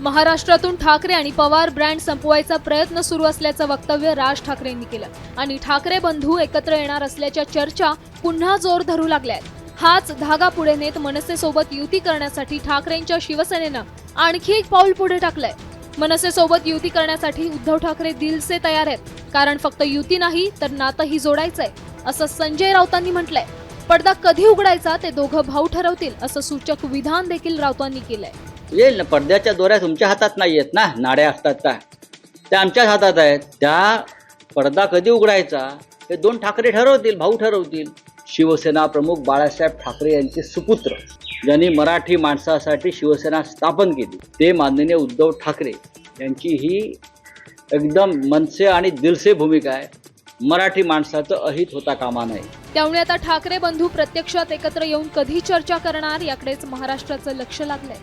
महाराष्ट्रातून ठाकरे आणि पवार ब्रँड संपवायचा प्रयत्न सुरू असल्याचं वक्तव्य राज ठाकरेंनी केलं आणि ठाकरे बंधू एकत्र येणार असल्याच्या चर्चा पुन्हा जोर धरू लागल्यात। हाच धागा पुढे नेत मनसेसोबत युती करण्यासाठी ठाकरेंच्या शिवसेनेनं आणखी एक पाऊल पुढे टाकलंय। मनसेसोबत युती करण्यासाठी उद्धव ठाकरे दिलसे तयार आहेत, कारण फक्त युती नाही तर नातंही जोडायचंय, असं संजय राऊतांनी म्हटलंय। पडदा कधी उघडायचा ते दोघं भाऊ ठरवतील, असं सूचक विधान देखील राऊतांनी केलंय। येईल ना, पडद्याच्या दोऱ्या तुमच्या हातात नाही आहेत ना, नाड्या असतात त्या आमच्याच हातात आहेत। त्या पडदा कधी उघडायचा हे दोन ठाकरे ठरवतील, भाऊ ठरवतील। शिवसेना प्रमुख बाळासाहेब ठाकरे यांचे सुपुत्र, ज्यांनी मराठी माणसासाठी शिवसेना स्थापन केली, ते माननीय उद्धव ठाकरे यांची ही एकदम मनसे आणि दिलसे भूमिका आहे। मराठी माणसाचं अहित होता कामा नये। त्यामुळे आता ठाकरे बंधू प्रत्यक्षात एकत्र येऊन कधी चर्चा करणार याकडेच महाराष्ट्राचं लक्ष लागलंय।